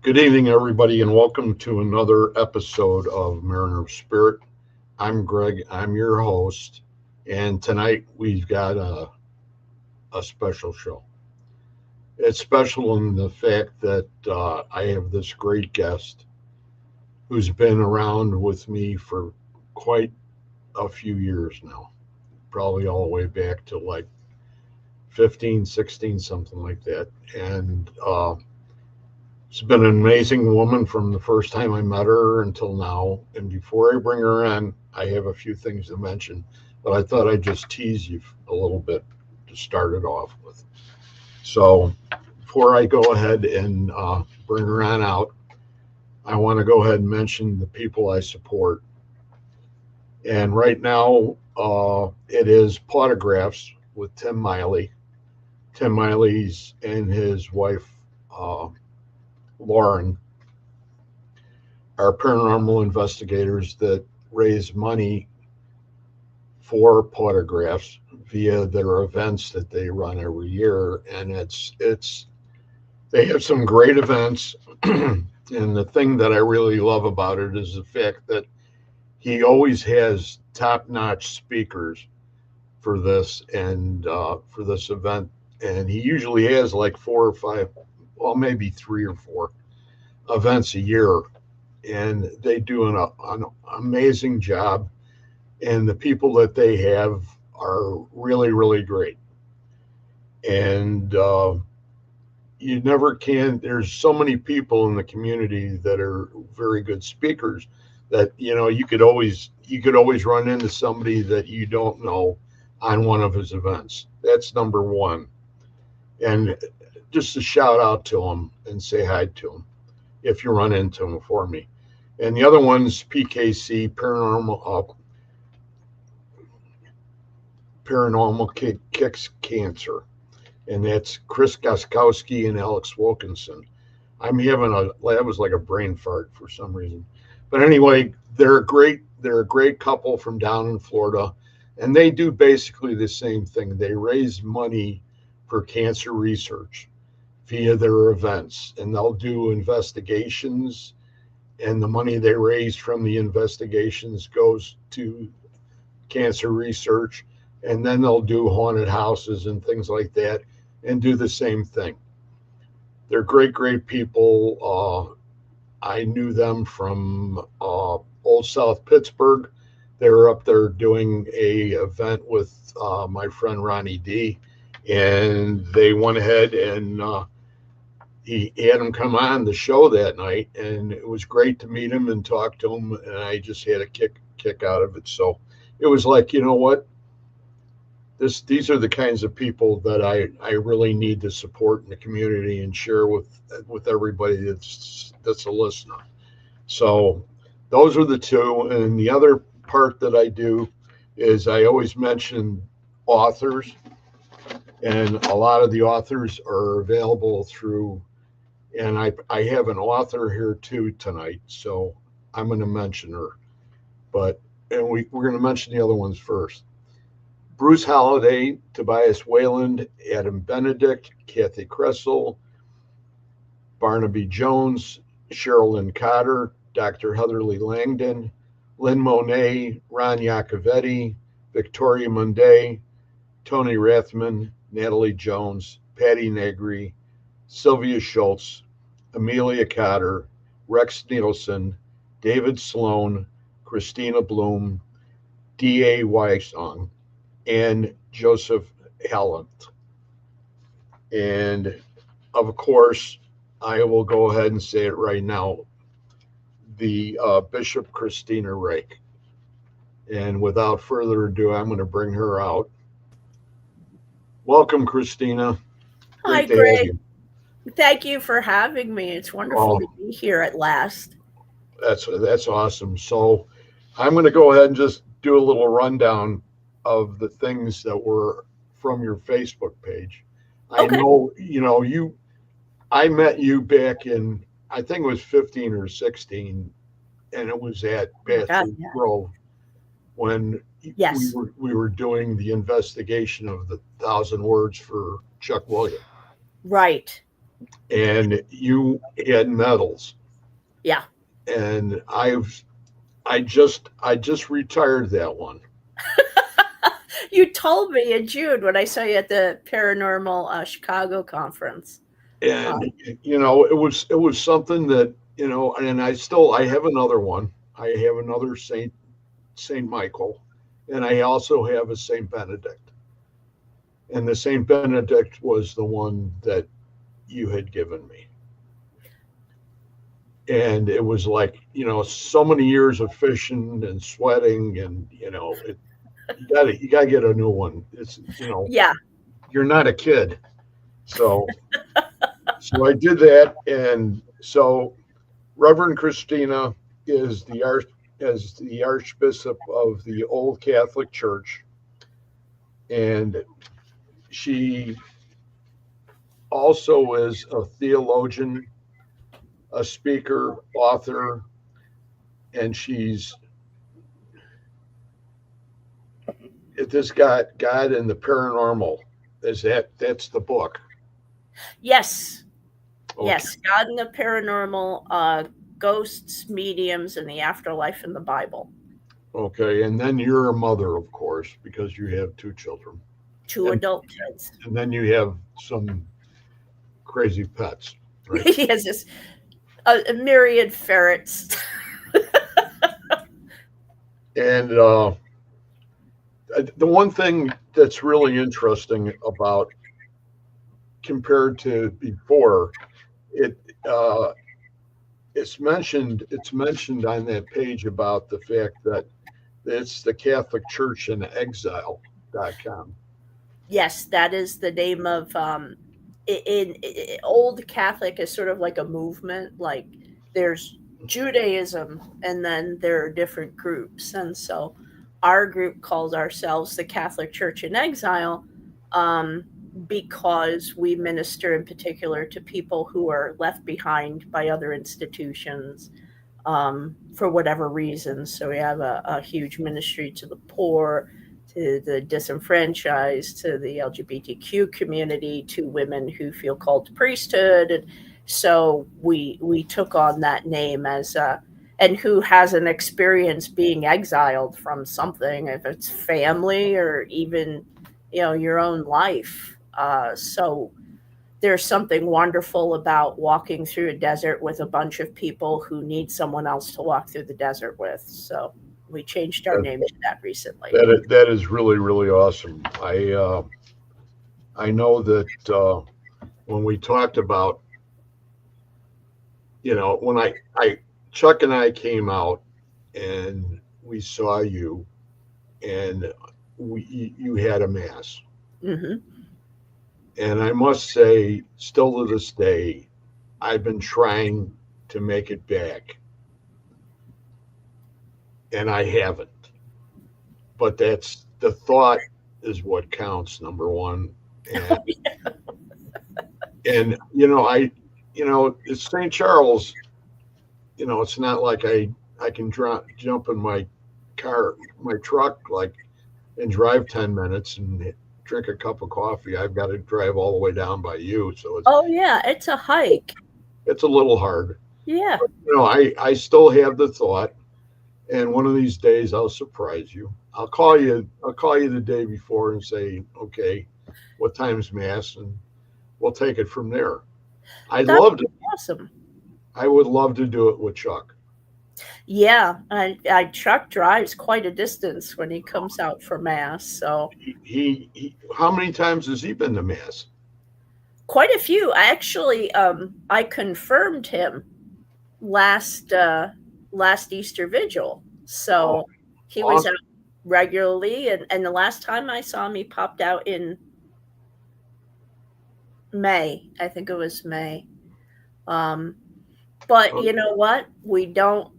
Good evening, everybody, and welcome to another episode of Mariner of Spirit. I'm Greg. I'm your host, and tonight we've got a special show. It's special in the fact that I have this great guest who's been around with me for quite a few years now, probably all the way back to like 15, 16, something like that. And she's been an amazing woman from the first time I met her until now. And before I bring her on, I have a few things to mention, but I thought I'd just tease you a little bit to start it off with. So before I go ahead and bring her on out, I want to go ahead and mention the people I support. And right now, it is Plotographs with Tim Miley. Tim Miley's and his wife, Lauren, are paranormal investigators that raise money for Plotographs via their events that they run every year. And they have some great events. And the thing that I really love about it is the fact that he always has top-notch speakers for this and for this event. And he usually has like 4 or 5, well, maybe 3 or 4 events a year, and they do an amazing job. And the people that they have are really, really great. And you never can. There's so many people in the community that are very good speakers that you could always run into somebody that you don't know on one of his events. That's number one. And just a shout out to him and say hi to him if you run into him for me. And the other one's PKC, Paranormal Kicks Cancer. And that's Chris Goskowski and Alex Wilkinson. That was like a brain fart for some reason. But anyway, they're a great couple from down in Florida. And they do basically the same thing. They raise money for cancer research via their events, and they'll do investigations, and the money they raise from the investigations goes to cancer research, and then they'll do haunted houses and things like that and do the same thing. They're great people. I knew them from Old South Pittsburgh. They were up there doing a event with my friend Ronnie D, and they went ahead and he had him come on the show that night, and it was great to meet him and talk to him, and I just had a kick out of it. So it was like, you know what? These are the kinds of people that I really need to support in the community and share with everybody that's a listener. So those are the two. And the other part that I do is I always mention authors, and a lot of the authors are available through, and I have an author here too tonight, so I'm going to mention her. We're going to mention the other ones first. Bruce Holliday, Tobias Wayland, Adam Benedict, Kathy Kressel, Barnaby Jones, Sherilyn Cotter, Dr. Heatherly Langdon, Lynn Monet, Ron Iacovetti, Victoria Munday, Tony Rathman, Natalie Jones, Patty Negri, Sylvia Schultz, Amelia Cotter, Rex Nielsen, David Sloan, Christina Bloom, DAY song, and Joseph Havent. And of course, I will go ahead and say it right now, the Bishop Christina Rake. And without further ado, I'm going to bring her out. Welcome, Christina. Hi, Great to have Greg. you. Thank you for having me. It's wonderful Oh, to be here at last. that's awesome. So I'm going to go ahead and just do a little rundown of the things that were from your Facebook page. I Okay. know, you. I met you back in, I think it was 15 or 16, and it was at Oh my God, Bathurst yeah. Grove when we Yes. were doing the investigation of the thousand words for Chuck Williams, Right. and you had medals, Yeah. and I just retired that one. You told me in June when I saw you at the Paranormal Chicago conference. And Um, it was something that, and I have another one. I have another Saint Michael, and I also have a Saint Benedict. And the Saint Benedict was the one that you had given me. And it was like, so many years of fishing and sweating, and you gotta get a new one. It's, yeah. you're not a kid. So I did that, and so Reverend Christina is the arch as the Archbishop of the Old Catholic Church, and she also is a theologian, a speaker, author, and she's this got God and the Paranormal. That's the book? Yes. Okay, Yes. God and the Paranormal, Ghosts, Mediums, and the Afterlife in the Bible. okay, and then you're a mother, of course, because you have two children, Two and adult kids. and then you have some crazy pets, right? He has this a myriad ferrets. And the one thing that's really interesting about compared to before, it uh, it's mentioned on that page about the fact that it's the Catholic Church in Exile.com. Yes, that is the name of in old Catholic is sort of like a movement. Like there's Judaism, and then there are different groups, and so our group calls ourselves the Catholic Church in Exile, um, because we minister in particular to people who are left behind by other institutions, for whatever reasons. So we have a huge ministry to the poor, to the disenfranchised, to the LGBTQ community, to women who feel called to priesthood. And so we took on that name as and who has an experience being exiled from something, if it's family or even your own life. So there's something wonderful about walking through a desert with a bunch of people who need someone else to walk through the desert with. So we changed our That name to that recently. that is really really awesome. I know that when we talked about, when I Chuck and I came out and we saw you, and you had a mass, Hmm. and I must say, still to this day, I've been trying to make it back, and I haven't. But that's the thought is what counts, number one. And it's St. Charles. It's not like I can jump in my truck, like, and drive 10 minutes and drink a cup of coffee. I've got to drive all the way down by you, so Oh yeah, it's a hike. it's a little hard. Yeah, I still have the thought, and one of these days I'll surprise you. I'll call you the day before and say, okay, what time's mass, and we'll take it from there. I'd that love would to. be awesome. I would love to do it with Chuck. Yeah, I truck drives quite a distance when he comes out for mass. So How many times has he been to mass? quite a few. I actually I confirmed him last last Easter Vigil. Oh, So he was out awesome. regularly, and the last time I saw him, he popped out in May. I think it was May. Um, but Oh, you know what? We don't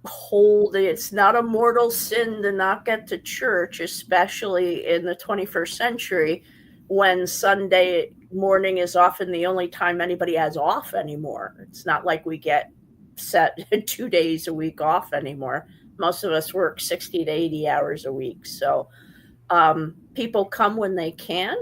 hold it's not a mortal sin to not get to church, especially in the 21st century when Sunday morning is often the only time anybody has off anymore. It's not like we get set 2 days a week off anymore. Most of us work 60 to 80 hours a week. So people come when they can.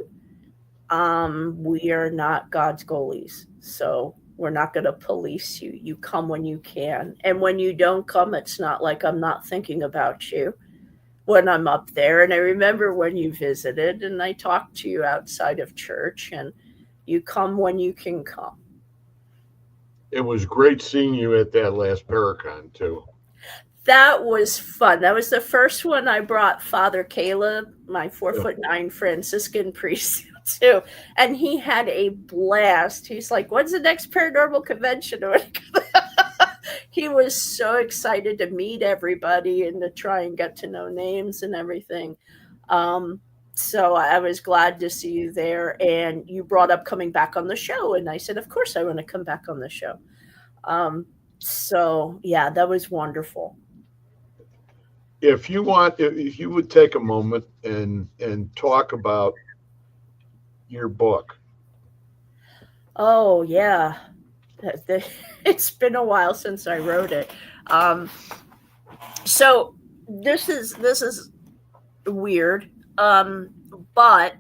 We are not God's goalies. So we're not going to police you. You come when you can. And when you don't come, it's not like I'm not thinking about you when I'm up there. And I remember when you visited and I talked to you outside of church, and you come when you can come. it was great seeing you at that last Paracon too. That was fun. That was the first one I brought Father Caleb, my 4'9" Franciscan priest, too. And he had a blast. He's like, "When's the next paranormal convention?" He was so excited to meet everybody and to try and get to know names and everything. Um, so I was glad to see you there. And you brought up coming back on the show. And I said, "Of course, I want to come back on the show." Um, so, yeah, that was wonderful. If you want, if you would take a moment and talk about your book. Oh, yeah. It's been a while since I wrote it. Um, so this is weird, but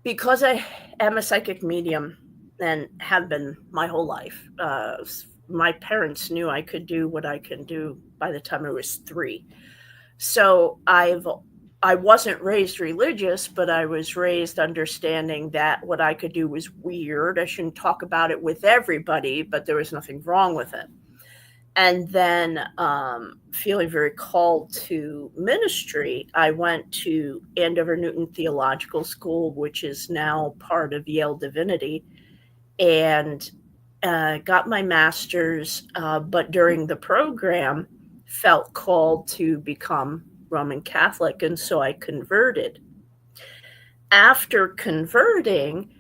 because I am a psychic medium and have been my whole life, my parents knew I could do what I can do by the time I was 3. So I wasn't raised religious, but I was raised understanding that what I could do was weird. I shouldn't talk about it with everybody, but there was nothing wrong with it. And then feeling very called to ministry, I went to Andover Newton Theological School, which is now part of Yale Divinity, and got my master's. But during the program, felt called to become Roman Catholic, and so I converted. After converting,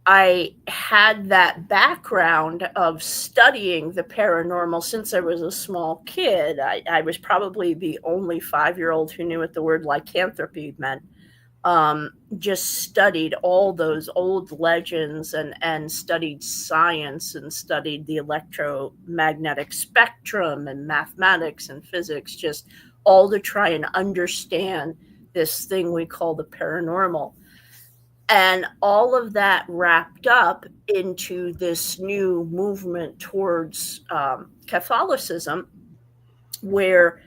I had that background of studying the paranormal since I was a small kid. I was probably the only 5-year old who knew what the word lycanthropy meant. Just studied all those old legends and studied science and studied the electromagnetic spectrum and mathematics and physics, just all to try and understand this thing we call the paranormal. And all of that wrapped up into this new movement towards Catholicism, where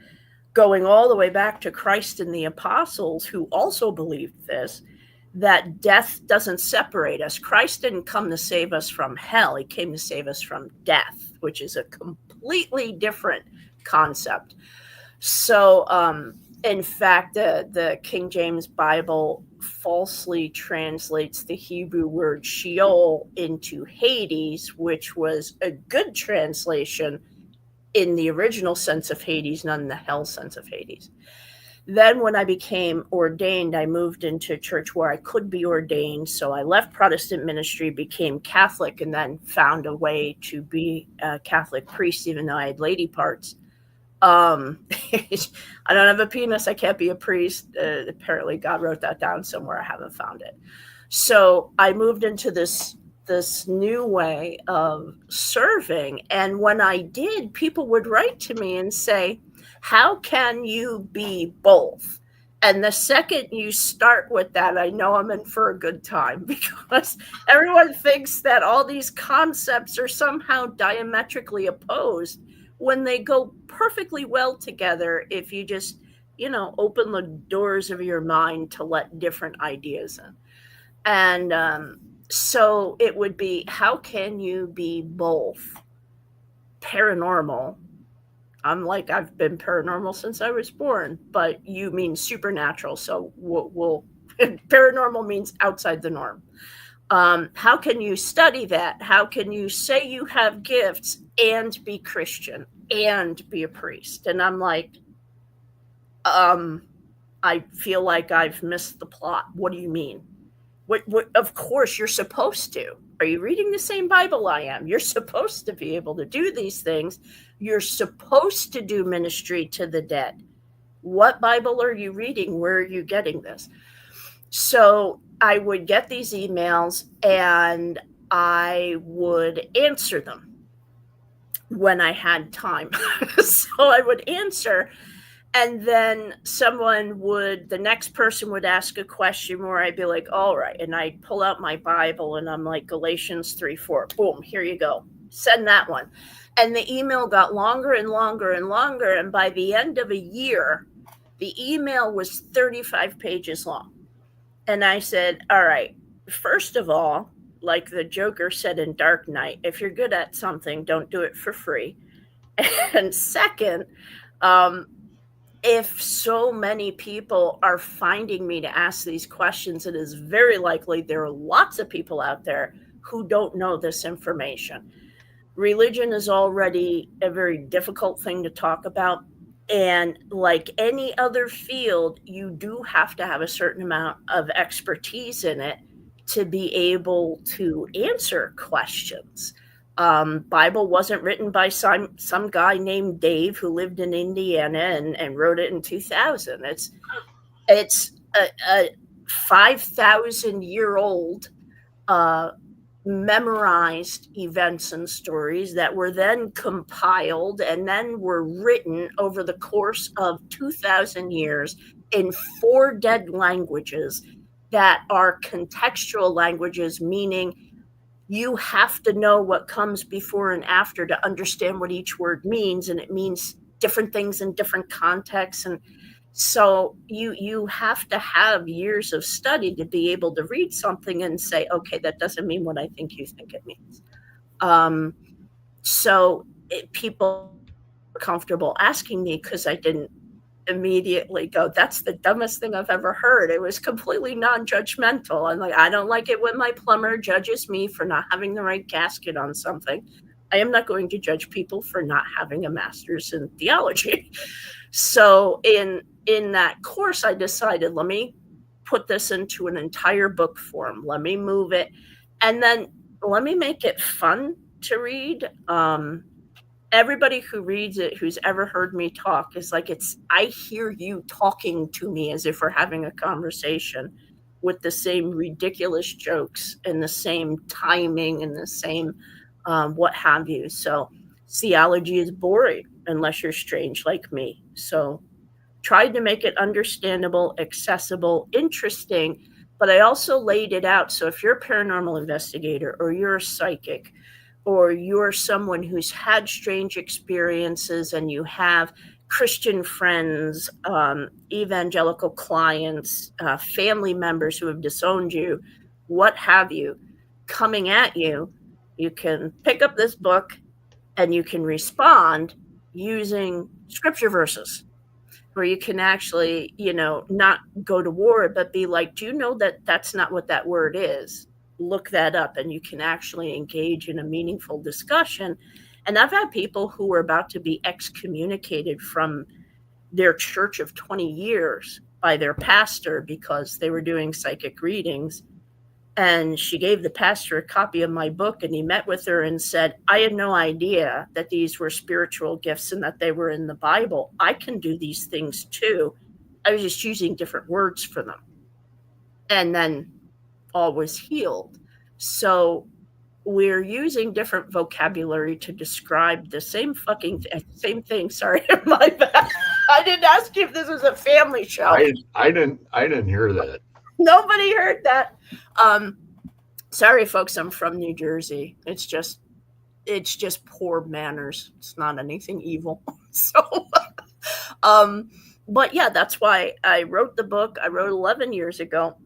going all the way back to Christ and the apostles, who also believed this, that death doesn't separate us. Christ didn't come to save us from hell, he came to save us from death, which is a completely different concept. So, in fact, the King James Bible falsely translates the Hebrew word Sheol into Hades, which was a good translation in the original sense of Hades, not in the hell sense of Hades. Then, when I became ordained, I moved into a church where I could be ordained. So I left Protestant ministry, became Catholic, and then found a way to be a Catholic priest, even though I had lady parts. I don't have a penis. I can't be a priest. Apparently, God wrote that down somewhere. I haven't found it. So I moved into this new way of serving, and when I did, people would write to me and say, "How can you be both?" And the second you start with that, I know I'm in for a good time because everyone thinks that all these concepts are somehow diametrically opposed when they go perfectly well together if you just, open the doors of your mind to let different ideas in. And so it would be, how can you be both paranormal I'm like, I've been paranormal since I was born, but you mean supernatural. So we'll paranormal means outside the norm. How can you study that? How can you say you have gifts and be Christian and be a priest? And I'm like, I feel like I've missed the plot. What do you mean? What, of course, you're supposed to. Are you reading the same Bible I am? You're supposed to be able to do these things. You're supposed to do ministry to the dead. What Bible are you reading? Where are you getting this? So I would get these emails and I would answer them when I had time. So I would answer, and then the next person would ask a question where I'd be like, all right. And I'd pull out my Bible and I'm like, Galatians 3:4, boom, here you go. Send that one. And the email got longer and longer and longer. And by the end of a year, the email was 35 pages long. And I said, all right, first of all, like the Joker said in Dark Knight, if you're good at something, don't do it for free. And second, if so many people are finding me to ask these questions, it is very likely there are lots of people out there who don't know this information. Religion is already a very difficult thing to talk about. And like any other field, you do have to have a certain amount of expertise in it to be able to answer questions. Bible wasn't written by some guy named Dave who lived in Indiana and wrote it in 2000. It's a 5,000-year-old memorized events and stories that were then compiled and then were written over the course of 2,000 years in 4 dead languages that are contextual languages, meaning you have to know what comes before and after to understand what each word means, and it means different things in different contexts. And so you have to have years of study to be able to read something and say, okay, that doesn't mean what I think you think it means. People are comfortable asking me because I didn't immediately go, that's the dumbest thing I've ever heard. It was completely non-judgmental. I'm like, I don't like it when my plumber judges me for not having the right gasket on something. I am not going to judge people for not having a master's in theology. So in that course, I decided, let me put this into an entire book form. Let me move it. And then let me make it fun to read. Everybody who reads it, who's ever heard me talk, is like, I hear you talking to me as if we're having a conversation with the same ridiculous jokes and the same timing and the same what have you. So theology is boring unless you're strange like me. So tried to make it understandable, accessible, interesting, but I also laid it out. So if you're a paranormal investigator or you're a psychic or you're someone who's had strange experiences and you have Christian friends, evangelical clients, family members who have disowned you, what have you, coming at you, you can pick up this book and you can respond using scripture verses where you can actually, not go to war, but be like, do you know that that's not what that word is? Look that up, and you can actually engage in a meaningful discussion. And I've had people who were about to be excommunicated from their church of 20 years by their pastor because they were doing psychic readings. And she gave the pastor a copy of my book, and he met with her and said, I had no idea that these were spiritual gifts and that they were in the Bible. I can do these things too. I was just using different words for them. And then all was healed. So we're using different vocabulary to describe the same thing. Sorry, my bad. I didn't ask you if this was a family show. I didn't hear that. Nobody heard that. Sorry, folks. I'm from New Jersey. It's just poor manners. It's not anything evil. So, but yeah, that's why I wrote the book. I wrote 11 years ago.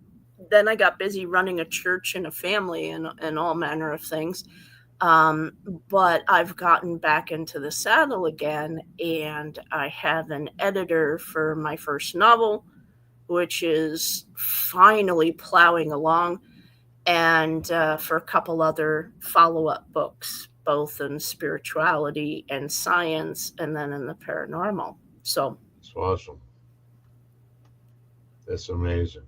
Then I got busy running a church and a family and all manner of things. But I've gotten back into the saddle again, and I have an editor for my first novel, which is finally plowing along, and for a couple other follow-up books, both in spirituality and science, and then in the paranormal. So, It's awesome. That's amazing.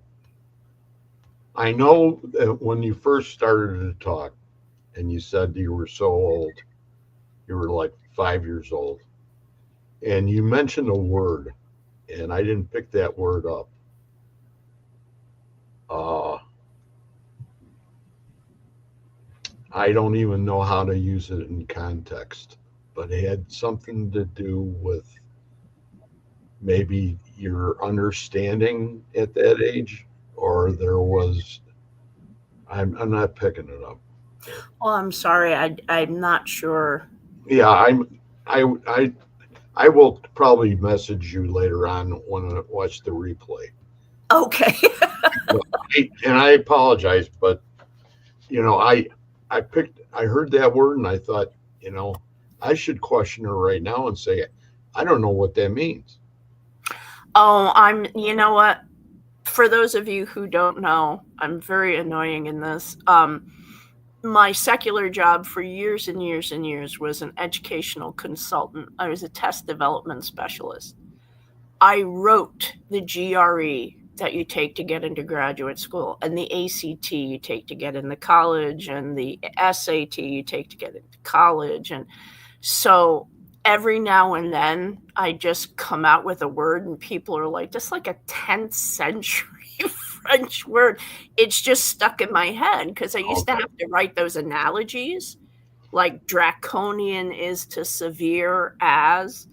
I know that when you first started to talk and you said you were so old, you were like 5 years old, and you mentioned a word, and I didn't pick that word up. Uh, I don't even know how to use it in context, but it had something to do with maybe your understanding at that age, or there was. I'm not picking it up. well, I'm sorry, I'm not sure. Yeah, I I I will probably message you later on when I watch the replay. Okay. But and I apologize, but you know, I heard that word and I thought, you know, I should question her right now and say, I don't know what that means. Oh, you know what? For those of you who don't know, I'm very annoying in this. My secular job for years and years and years was an educational consultant. I was a test development specialist. I wrote the GRE that you take to get into graduate school, and the ACT you take to get into college, and the SAT you take to get into college. And so every now and then I just come out with a word, and people are like, "That's like a 10th century French word." It's just stuck in my head because I used to Okay. have to write those analogies, like draconian is to severe as.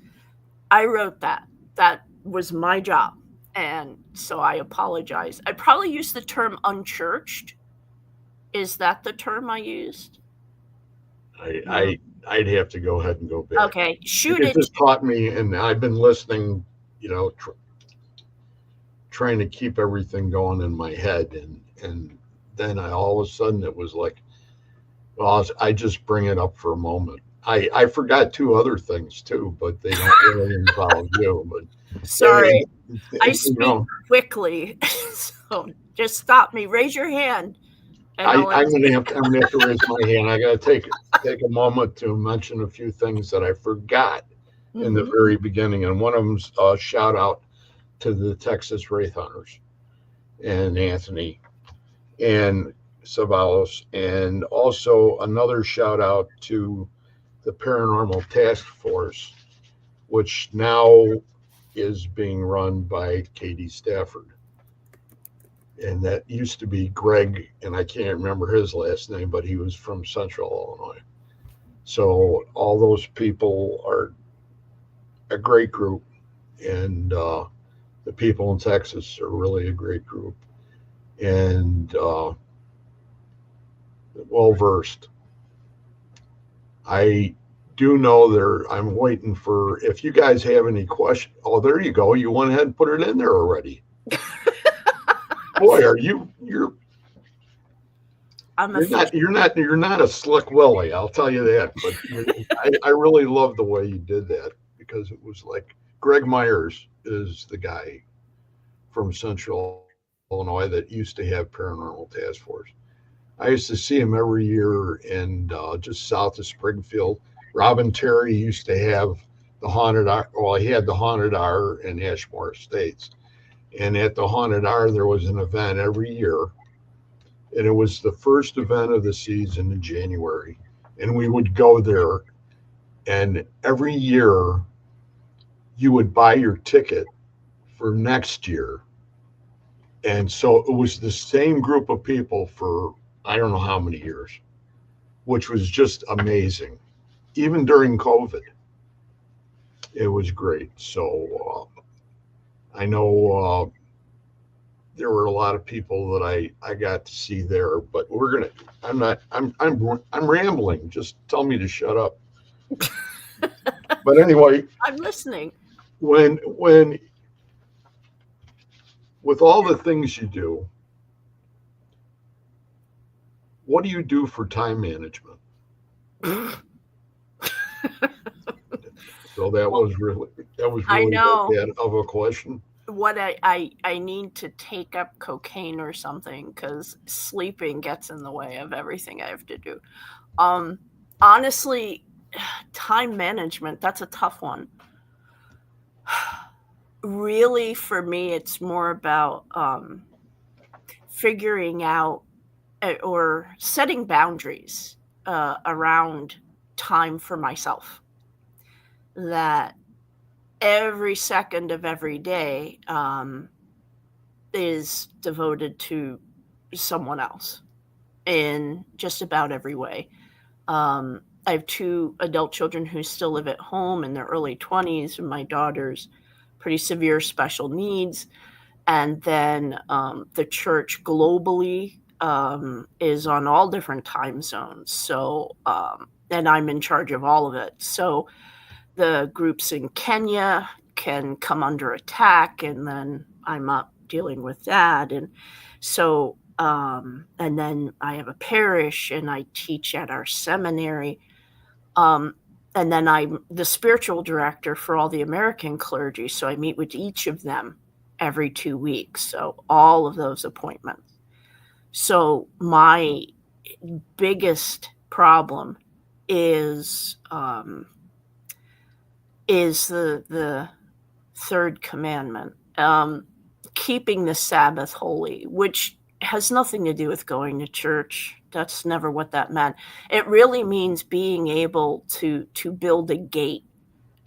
I wrote that. That was my job. And so I apologize. I probably used the term unchurched. Is that the term I used? I, No. I I'd have to go ahead and go back. Okay. Shoot It it. just caught me, and I've been listening, you know, trying to keep everything going in my head, and then I all of a sudden it was like, well, I just bring it up for a moment. I forgot two other things too, but they don't really involve you. But Sorry. I you speak know, quickly. So just stop me. Raise your hand and I'll I'm answer. gonna have to raise my hand. I gotta take a moment to mention a few things that I forgot in the Mm-hmm. very beginning, and one of them's a shout out to the Texas Wraith Hunters and Anthony and Savalos, and also another shout out to the Paranormal Task Force, which now is being run by Katie Stafford. And that used to be Greg, and I can't remember his last name, but he was from Central Illinois. So all those people are a great group, and the people in Texas are really a great group and well versed. I do know there. I'm waiting for if you guys have any questions. Oh, there you go. You went ahead and put it in there already. Boy, are I'm a you're fish. not you're not a slick Willie. I'll tell you that. But I really love the way you did that because it was like Greg Myers is the guy from Central Illinois that used to have Paranormal Task Force. I used to see him every year in just south of Springfield. Robin Terry used to have the haunted hour. Well, he had the haunted hour in Ashmore Estates, and at the haunted hour there was an event every year, and it was the first event of the season in January, and we would go there, and every year you would buy your ticket for next year, and so it was the same group of people for I don't know how many years, which was just amazing. Even during COVID, it was great. So I know there were a lot of people that I got to see there, but we're gonna. I'm not. I'm rambling. Just tell me to shut up. But anyway, I'm listening. when with all the things you do, what do you do for time management? So Well, that was I really that know bad of a question. what I need to take up cocaine or something because sleeping gets in the way of everything I have to do. Um, Honestly, time management, that's a tough one. Really, for me, it's more about figuring out or setting boundaries around time for myself. That every second of every day is devoted to someone else in just about every way. I have two adult children who still live at home in their early 20s, and my daughter's pretty severe special needs. And then the church globally is on all different time zones. So, and I'm in charge of all of it. So the groups in Kenya can come under attack, and then I'm up dealing with that. And so, and then I have a parish and I teach at our seminary. Um, and then I'm the spiritual director for all the American clergy. So I meet with each of them every 2 weeks. So all of those appointments. So my biggest problem is the third commandment, keeping the Sabbath holy, which has nothing to do with going to church. That's never what that meant. It really means being able to build a gate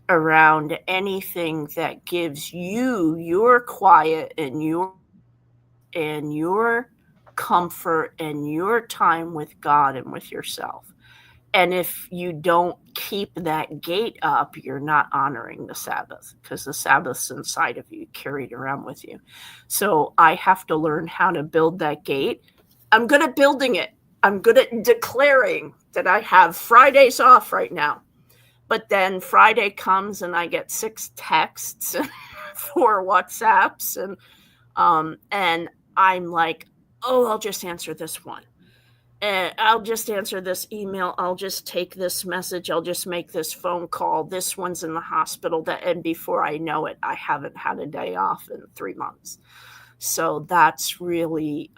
around anything that gives you your quiet and your comfort and your time with God and with yourself. And if you don't keep that gate up, you're not honoring the Sabbath because the Sabbath's inside of you, carried around with you. So I have to learn how to build that gate. I'm good at building it. I'm good at declaring that I have Fridays off right now. But then Friday comes and I get 6 texts, 4 WhatsApps, and I'm like, oh, I'll just answer this one. I'll just answer this email. I'll just take this message. I'll just make this phone call. This one's in the hospital. And before I know it, I haven't had a day off in 3 months. So that's really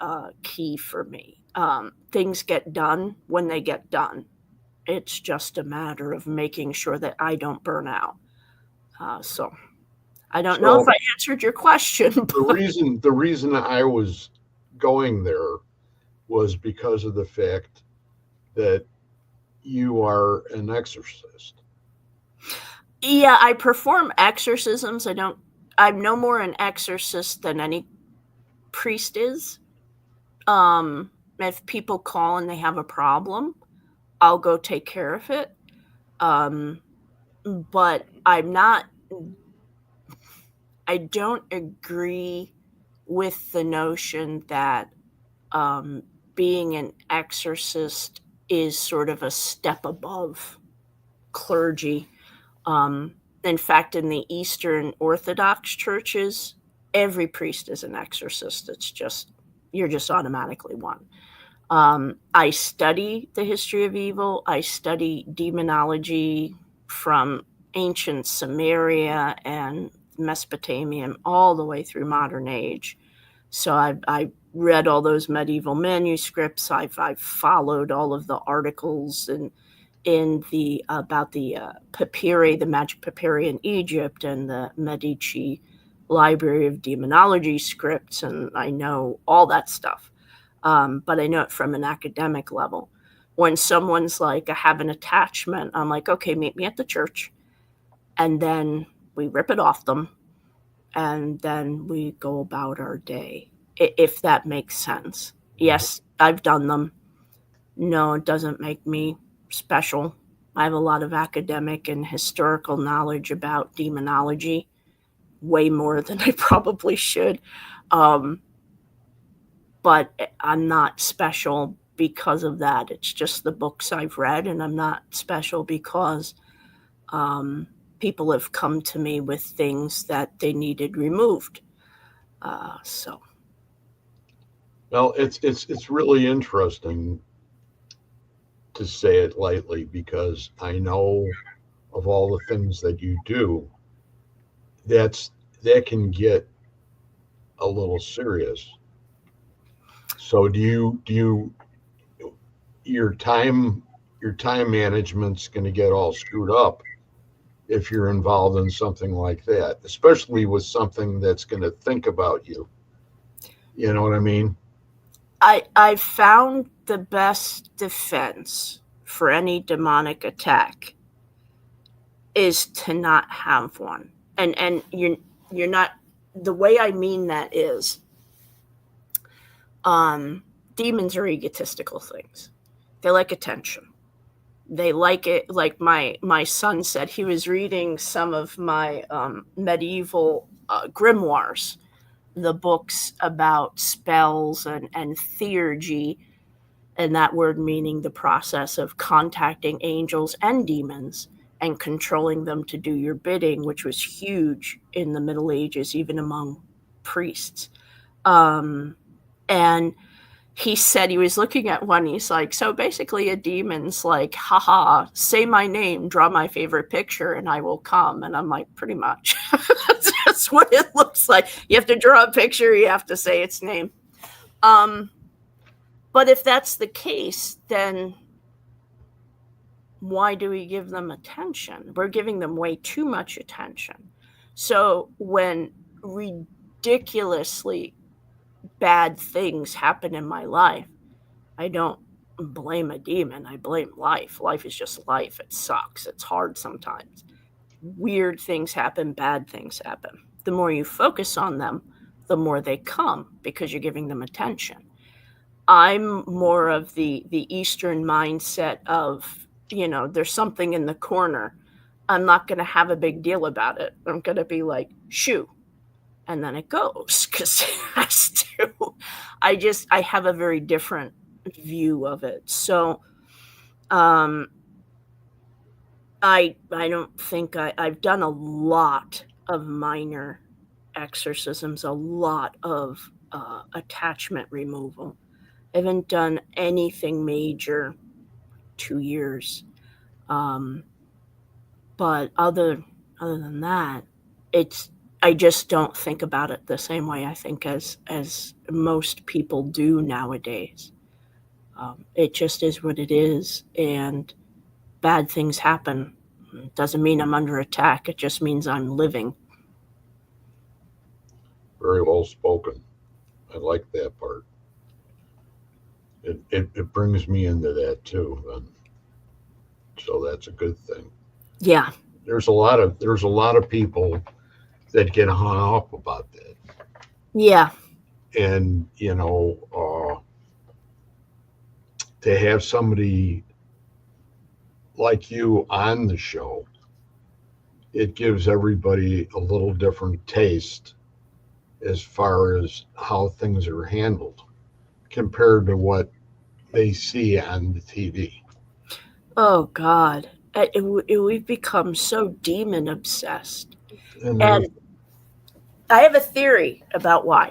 key for me. Things get done when they get done. It's just a matter of making sure that I don't burn out. So I don't know if So I answered your question. But the reason I was going there was because of the fact that you are an exorcist. yeah, I perform exorcisms. I'm no more an exorcist than any priest is. If people call and they have a problem, I'll go take care of it. Um, but I don't agree with the notion that um, being an exorcist is sort of a step above clergy. Um, in fact, in the Eastern Orthodox churches, every priest is an exorcist. You're just automatically one. I study the history of evil. I study demonology from ancient Samaria and Mesopotamia all the way through modern age. So I read all those medieval manuscripts. I've followed all of the articles and in the about the papyri, the magic papyri in Egypt, and the Medici Library of Demonology scripts, and I know all that stuff. But I know it from an academic level. When someone's like, I have an attachment, I'm like, okay, meet me at the church. And then we rip it off them. And then we go about our day, if that makes sense. Yes, I've done them. No, it doesn't make me special. I have a lot of academic and historical knowledge about demonology, way more than I probably should. Um, but I'm not special because of that. It's just the books I've read, and I'm not special because um, people have come to me with things that they needed removed. So Well, it's really interesting to say it lightly because I know of all the things that you do, that can get a little serious. So do you your time your time management's going to get all screwed up if you're involved in something like that, especially with something that's going to think about you. You know what I mean? I found the best defense for any demonic attack is to not have one. And you're not, the way I mean that is demons are egotistical things. They like attention. They like it, like my son said, he was reading some of my medieval grimoires, the books about spells and theurgy, and that word meaning the process of contacting angels and demons and controlling them to do your bidding, which was huge in the Middle Ages, even among priests. And he said he was looking at one. He's like, so basically, a demon's like, haha, say my name, draw my favorite picture, and I will come. And I'm like, pretty much. That's what it looks like. You have to draw a picture, you have to say its name. But if that's the case, then why do we give them attention? We're giving them way too much attention. So when ridiculously bad things happen in my life, I don't blame a demon. I blame life. Life is just life. It sucks. It's hard sometimes. Weird things happen, bad things happen. The more you focus on them, the more they come because you're giving them attention. I'm more of the Eastern mindset of, there's something in the corner. I'm not going to have a big deal about it. I'm going to be like, shoo. And then it goes because it has to. I have a very different view of it. So I don't think I've done a lot of minor exorcisms, a lot of attachment removal. I haven't done anything major 2 years. But other than that, I just don't think about it the same way I think as most people do nowadays. It just is what it is, and bad things happen. It doesn't mean I'm under attack. It just means I'm living. Very well spoken. I like that part. It brings me into that too, and so that's a good thing. Yeah. There's a lot of people that get hung up about that. Yeah. And to have somebody like you on the show, it gives everybody a little different taste as far as how things are handled compared to what they see on the TV. Oh God, we've become so demon obsessed, And and I have a theory about why.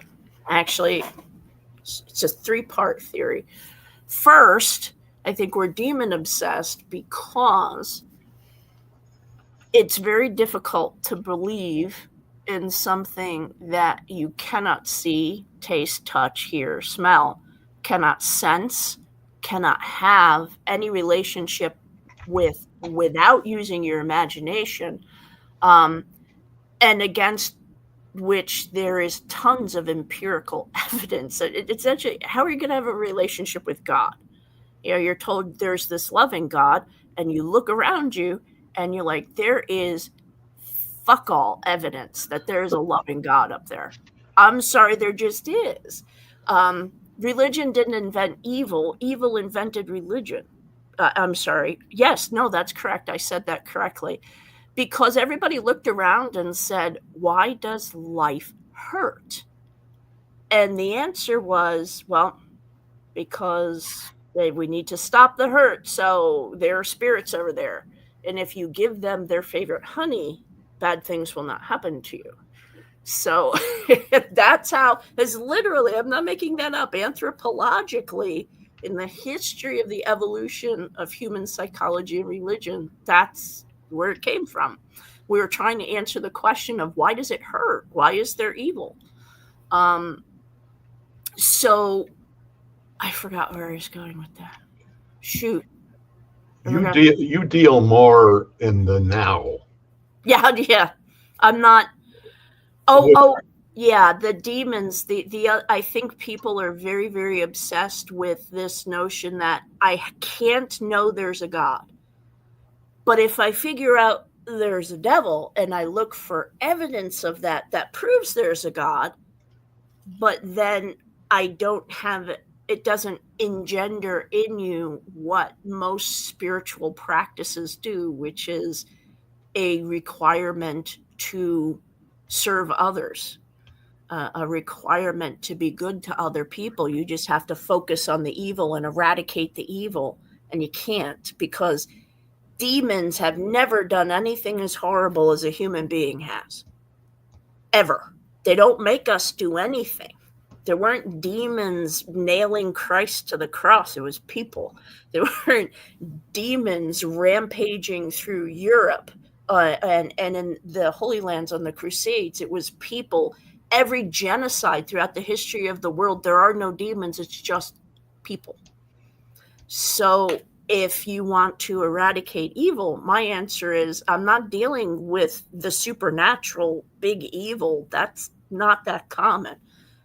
Actually, it's a 3-part theory. First, I think we're demon obsessed because it's very difficult to believe in something that you cannot see, taste, touch, hear, smell, cannot sense, cannot have any relationship with without using your imagination, and against which there is tons of empirical evidence. It's actually, how are you going to have a relationship with God? You're told there's this loving God, and you look around you and you're like, there is fuck all evidence that there is a loving God up there. I'm sorry, there just is. Religion didn't invent evil. Evil invented religion. I'm sorry. Yes, no, that's correct. I said that correctly. Because everybody looked around and said, why does life hurt? And the answer was, well, because we need to stop the hurt. So there are spirits over there. And if you give them their favorite honey, bad things will not happen to you. So that's how, it's literally, I'm not making that up. Anthropologically, in the history of the evolution of human psychology and religion, that's where it came from. We were trying to answer the question of why does it hurt? Why is there evil? So I forgot where I was going with that. Shoot. You deal more in the now. Yeah. I'm not. Oh, yeah. The demons. The I think people are very, very obsessed with this notion that I can't know there's a God, but if I figure out there's a devil and I look for evidence of that proves there's a God, but then I don't have it. It doesn't engender in you what most spiritual practices do, which is a requirement to serve others, a requirement to be good to other people. You just have to focus on the evil and eradicate the evil, and you can't, because demons have never done anything as horrible as a human being has. Ever. They don't make us do anything. There weren't demons nailing Christ to the cross. It was people. There weren't demons rampaging through Europe and in the Holy Lands on the Crusades. It was people. Every genocide throughout the history of the world, there are no demons. It's just people. So if you want to eradicate evil, my answer is I'm not dealing with the supernatural big evil. That's not that common.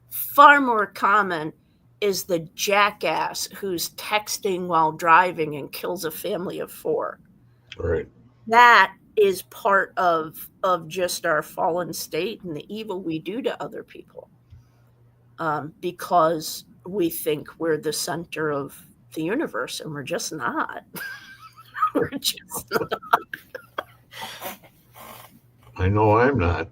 Far more common is the jackass who's texting while driving and kills a family of 4. Right. That is part of just our fallen state and the evil we do to other people, because we think we're the center of the universe, and we're just not. We're just not. I know I'm not.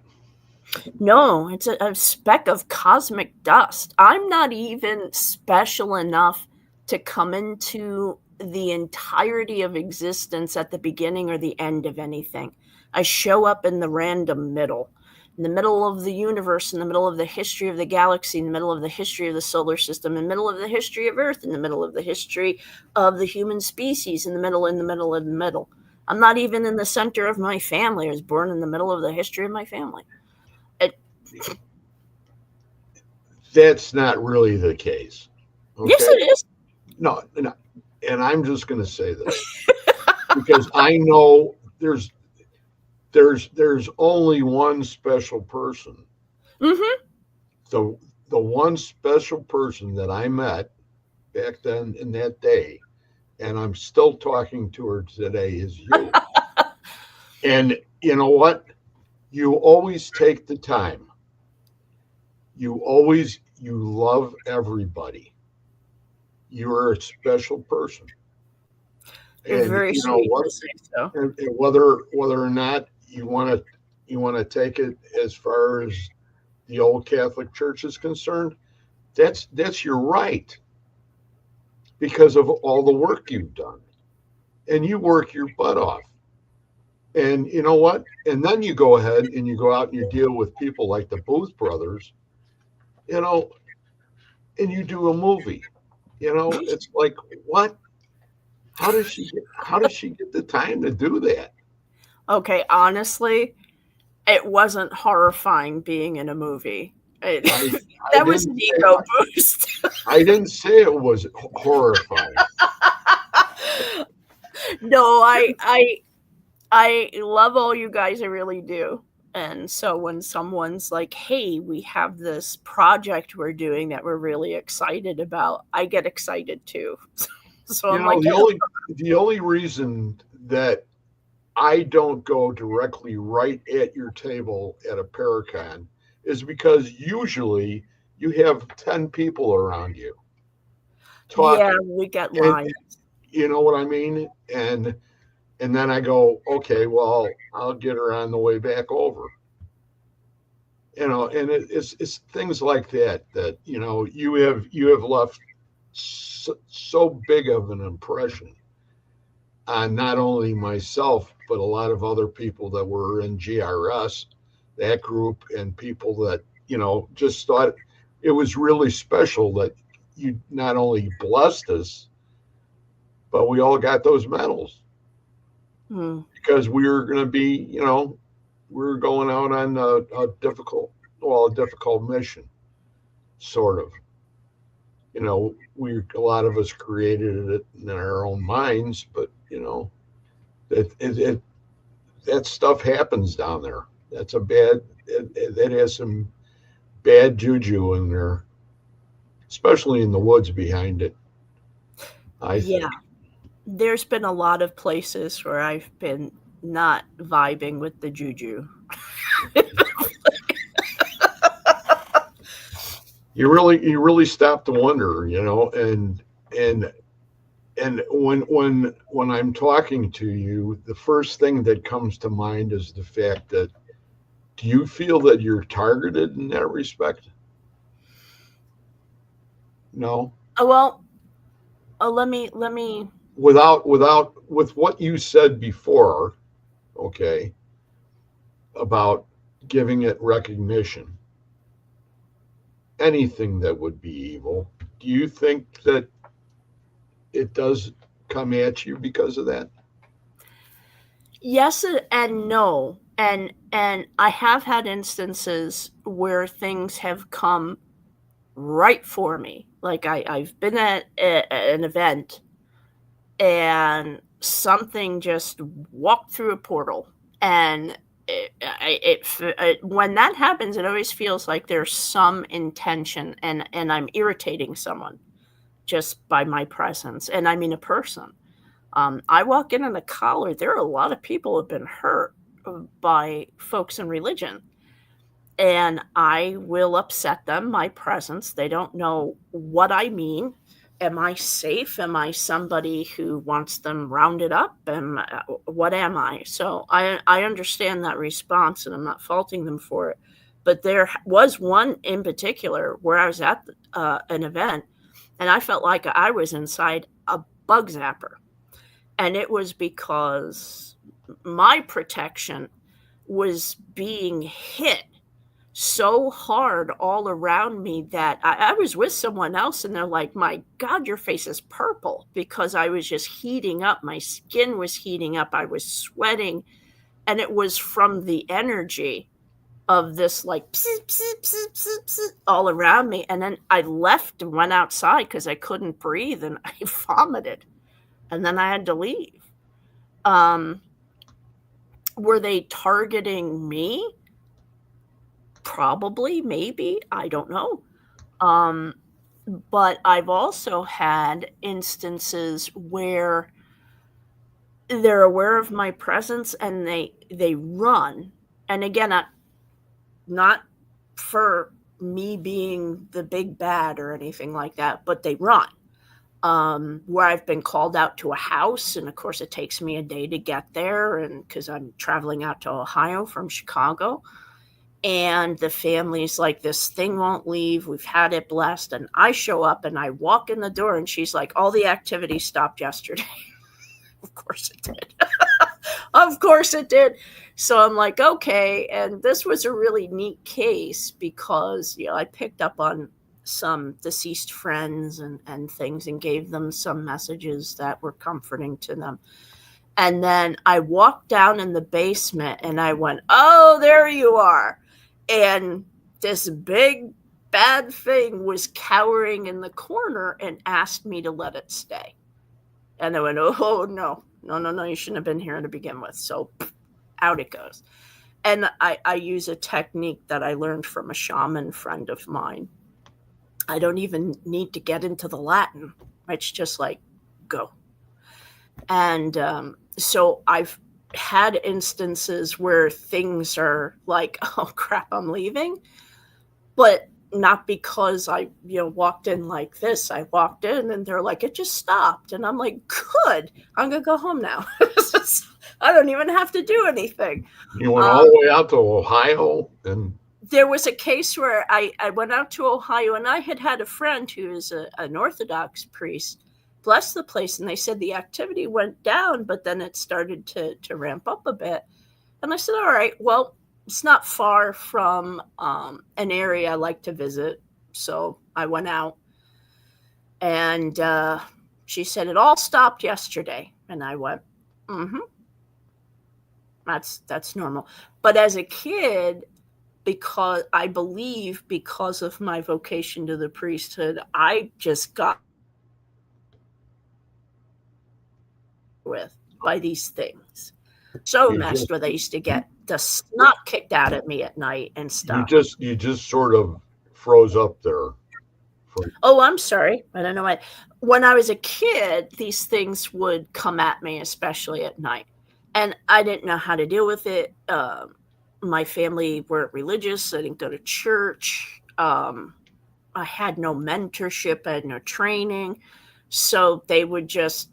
No, it's a speck of cosmic dust. I'm not even special enough to come into the entirety of existence at the beginning or the end of anything. I show up in the random middle. In the middle of the universe, in the middle of the history of the galaxy, in the middle of the history of the solar system, in the middle of the history of Earth, in the middle of the history of the human species, in the middle. I'm not even in the center of my family. I was born in the middle of the history of my family. That's not really the case. Okay? Yes, it is. No, and I'm just going to say this because I know there's only one special person. Mm-hmm. The one special person that I met back then in that day, and I'm still talking to her today, is you. And you know what? You always take the time. You love everybody. You are a special person. You're and very you know sweet what? To say so. And whether or not you want to take it as far as the old Catholic Church is concerned, that's your right, because of all the work you've done, and you work your butt off. And you know what? And then you go ahead and you go out and you deal with people like the Booth brothers, and you do a movie. It's like, what? How does she get the time to do that? Okay, honestly, it wasn't horrifying being in a movie. That was an ego boost. I didn't say it was horrifying. No, I love all you guys. I really do. And so when someone's like, hey, we have this project we're doing that we're really excited about, I get excited too. So I'm like, the only reason that I don't go directly right at your table at a Paracon is because usually you have 10 people around you talking. Yeah, we get lines. You know what I mean? And then I go, okay, well, I'll get her on the way back over. And it's things like that you have left so big of an impression on not only myself, but a lot of other people that were in GRS, that group, and people that, just thought it was really special that you not only blessed us, but we all got those medals because we were going to be, we were going out on a difficult mission, sort of. A lot of us created it in our own minds, but it that stuff happens down there. That has some bad juju in there, especially in the woods behind it. I think. There's been a lot of places where I've been not vibing with the juju. You really stop to wonder, and when I'm talking to you, the first thing that comes to mind is the fact that, do you feel that you're targeted in that respect? No. Well, let me With what you said before, okay, about giving it recognition, anything that would be evil, do you think that it does come at you because of that? yes and no. And I have had instances where things have come right for me. Like I've been at an event and something just walked through a portal, and when that happens, it always feels like there's some intention, and I'm irritating someone just by my presence, and I mean a person. I walk in a collar. There are a lot of people who have been hurt by folks in religion, and I will upset them. My presence. They don't know what I mean. Am I safe? Am I somebody who wants them rounded up? What am I? So I understand that response, and I'm not faulting them for it. But there was one in particular where I was at an event, and I felt like I was inside a bug zapper. And it was because my protection was being hit so hard all around me that I was with someone else, and they're like, my God, your face is purple, because I was just heating up. My skin was heating up. I was sweating. And it was from the energy of this like pss, pss, pss, pss, pss, all around me. And then I left and went outside because I couldn't breathe, and I vomited. And then I had to leave. Were they targeting me? Probably, maybe. I don't know. Um, but I've also had instances where they're aware of my presence and they run. And again, not for me being the big bad or anything like that, but they run. Where I've been called out to a house, and of course it takes me a day to get there, and because I'm traveling out to Ohio from Chicago, and the family's like, this thing won't leave, we've had it blessed, and I show up and I walk in the door, and she's like, all the activity stopped yesterday. Of course it did. Of course it did. So I'm like, okay. And this was a really neat case because, I picked up on some deceased friends and things, and gave them some messages that were comforting to them. And then I walked down in the basement and I went, oh, there you are. And this big bad thing was cowering in the corner and asked me to let it stay. And I went, oh, no, you shouldn't have been here to begin with. So out it goes. And I use a technique that I learned from a shaman friend of mine. I don't even need to get into the Latin. It's just like, go. And so I've had instances where things are like, oh, crap, I'm leaving. But not because I, walked in like this. I walked in and they're like, it just stopped. And I'm like, good, I'm going to go home now. I don't even have to do anything. You went all the way out to Ohio, and there was a case where I went out to Ohio, and I had a friend who is an Orthodox priest bless the place, and they said the activity went down, but then it started to ramp up a bit. And I said, all right, well, it's not far from an area I like to visit. So I went out, And she said, it all stopped yesterday. And I went, mm-hmm, that's normal. But as a kid, because I believe because of my vocation to the priesthood, I just got with by these things. So You messed just with. I used to get the snot kicked out at me at night and stuff. you just sort of froze up there for Oh, I'm sorry. I don't know why. When I was a kid, these things would come at me, especially at night. And I didn't know how to deal with it. My family weren't religious. I didn't go to church. I had no mentorship. I had no training. So they would just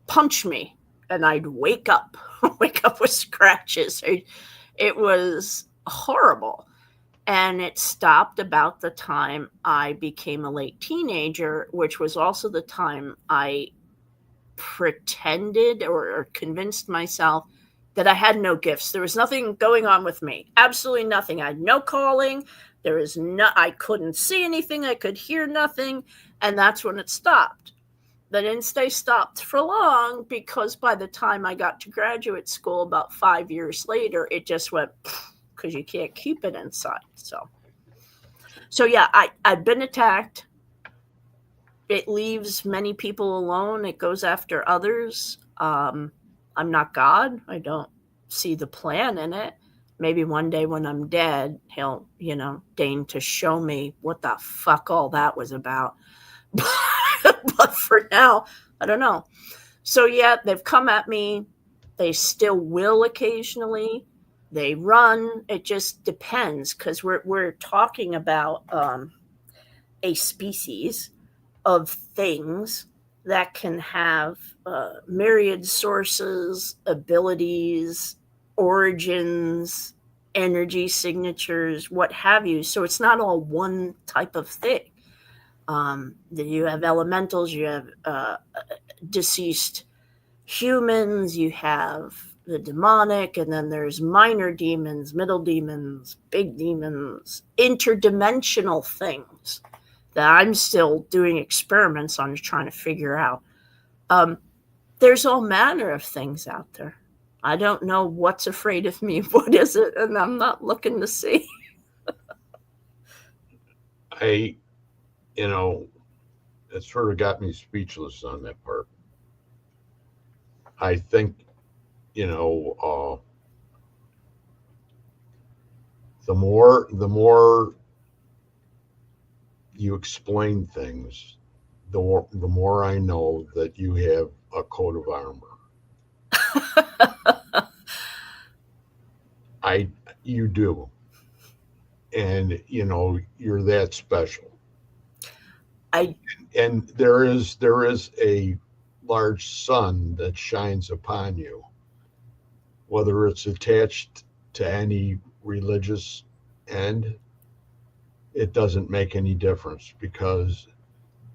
punch me and I'd wake up, wake up with scratches. It was horrible. And it stopped about the time I became a late teenager, which was also the time I pretended or convinced myself that I had no gifts. There was nothing going on with me. Absolutely nothing. I had no calling. There was no, I couldn't see anything. I could hear nothing. And that's when it stopped. That didn't stay stopped for long because by the time I got to graduate school, about 5 years later, it just went because you can't keep it inside. So yeah, I've been attacked. It leaves many people alone. It goes after others. I'm not God. I don't see the plan in it. Maybe one day when I'm dead, he'll, deign to show me what the fuck all that was about. But for now, I don't know. So yeah, they've come at me. They still will occasionally. They run. It just depends because we're talking about a species of things that can have myriad sources, abilities, origins, energy signatures, what have you. So it's not all one type of thing. You have elementals, you have deceased humans, you have the demonic, and then there's minor demons, middle demons, big demons, interdimensional things that I'm still doing experiments on trying to figure out. There's all manner of things out there. I don't know what's afraid of me, what is it, and I'm not looking to see. I it sort of got me speechless on that part. I think, you know, the more you explain things, the more I know that you have a coat of armor. I You do, and you're that special. I And there is a large sun that shines upon you, whether it's attached to any religious end. It doesn't make any difference because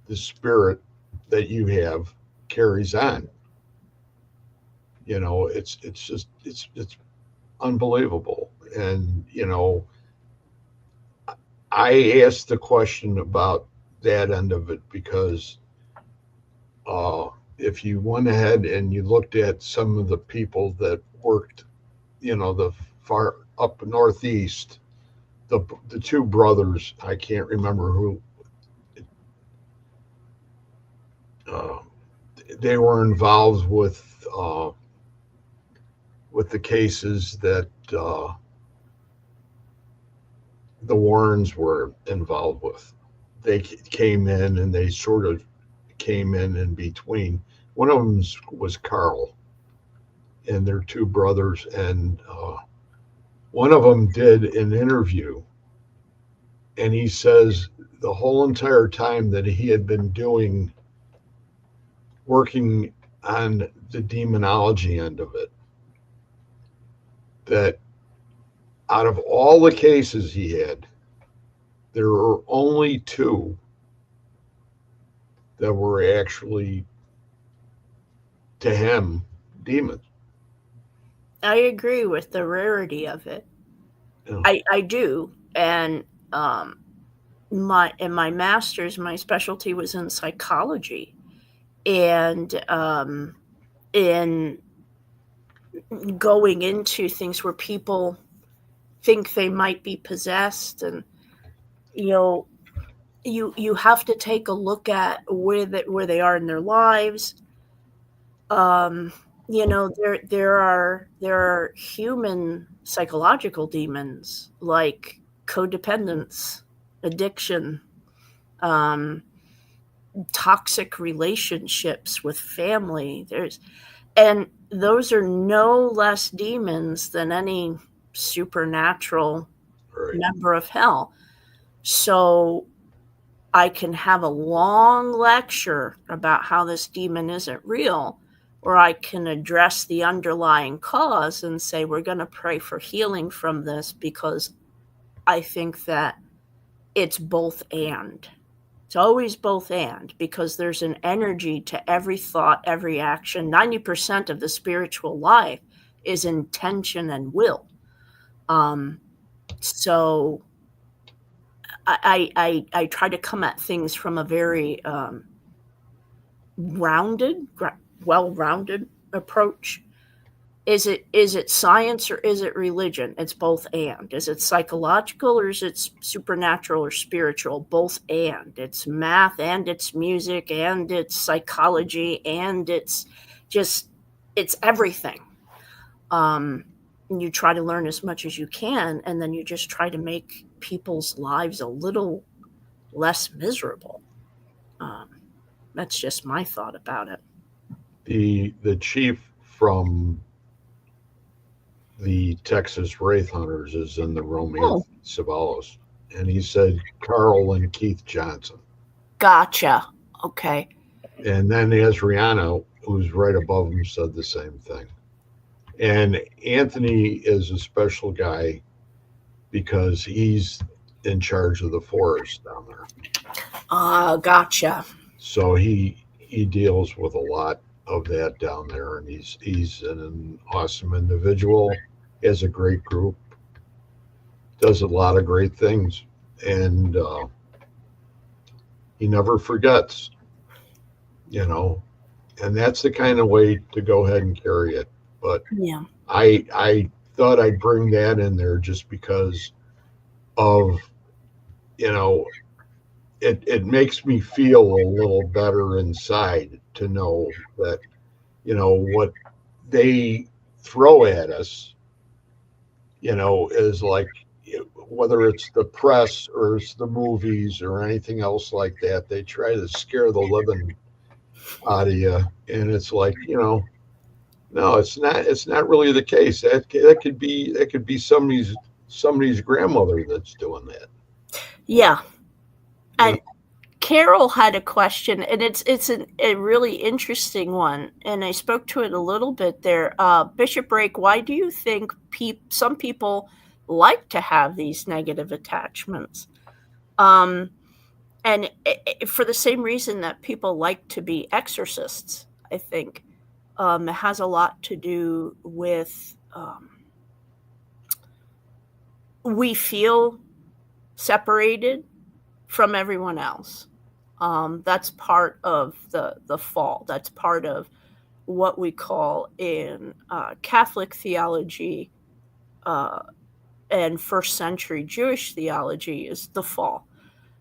the spirit that you have carries on. It's unbelievable. And I asked the question about that end of it because if you went ahead and you looked at some of the people that worked, the far up northeast, the two brothers, I can't remember who, uh, they were involved with the cases that the Warrens were involved with. They came in and they sort of came in between. One of them was Carl, and they're two brothers. And one of them did an interview, and he says the whole entire time that he had been working on the demonology end of it, that out of all the cases he had, there were only two that were actually, to him, demons. agree with the rarity of it. You know, I do, and um, my master's, my specialty was in psychology, and in going into things where people think they might be possessed, and you know you have to take a look at where they are in their lives. um there are human psychological demons like codependence, addiction, um toxic relationships with family. There's And those are no less demons than any supernatural Right. member of hell. So I can have a long lecture about how this demon isn't real, or I can address the underlying cause and say, we're going to pray for healing from this, because I think that it's both and. It's always both and, because there's an energy to every thought, every action. 90% of the spiritual life is intention and will. So I try to come at things from a very rounded, well-rounded approach. Is it science or is it religion? It's both and. Is it psychological or is it supernatural or spiritual? Both and. It's math and it's music and it's psychology and it's everything. And you try to learn as much as you can, and then you just try to make people's lives a little less miserable. That's just my thought about it. The chief from the Texas Wraith Hunters is in the room, Oh, Anthony Savalos, and he said Carl and Keith Johnson. gotcha. Okay. And then Azriana, who's right above him, said the same thing. And Anthony is a special guy because he's in charge of the forest down there. Gotcha. So he deals with a lot of that down there, and he's an awesome individual. He has a great group, does a lot of great things, and he never forgets, you know. And that's the kind of way to go ahead and carry it. But Yeah. I thought I'd bring that in there just because of, you know, it makes me feel a little better inside to know that, you know, what they throw at us, you know, is like, whether it's the press or it's the movies or anything else like that, they try to scare the living out of you. And it's like, you know, no, it's not really the case. That could be somebody's grandmother that's doing that. Yeah. You know? And Carol had a question, and a really interesting one, and I spoke to it a little bit there. Bishop Rake, why do you think some people like to have these negative attachments? Um, and for the same reason that people like to be exorcists, I think it has a lot to do with we feel separated from everyone else. That's part of the fall. That's part of what we call in Catholic theology and first century Jewish theology is the fall.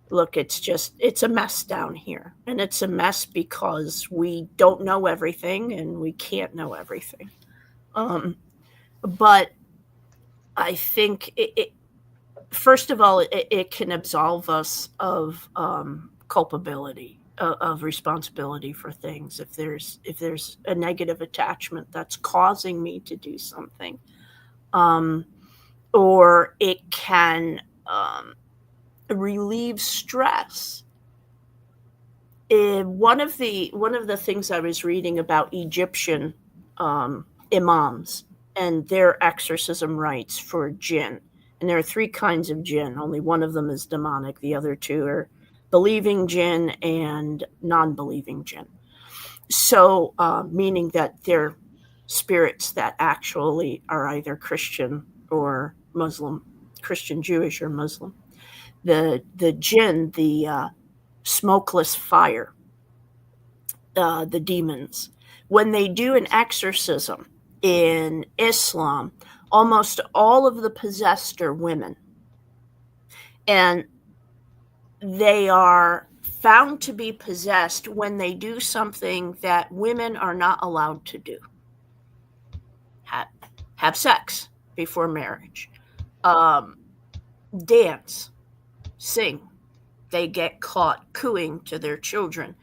Look, it's a mess down here. And it's a mess because we don't know everything and we can't know everything. But I think first of all, it can absolve us of culpability, of responsibility for things. If there's a negative attachment that's causing me to do something, or it can relieve stress. One of the things I was reading about Egyptian imams and their exorcism rites for jinn. And there are three kinds of jinn. Only one of them is demonic. The other two are believing jinn and non-believing jinn. So, meaning that they're spirits that actually are either Christian or Muslim, Christian, Jewish, or Muslim. the jinn, the smokeless fire, the demons. When they do an exorcism in Islam, almost all of the possessed are women. And they are found to be possessed when they do something that women are not allowed to do. Have sex before marriage, dance, sing. They get caught cooing to their children.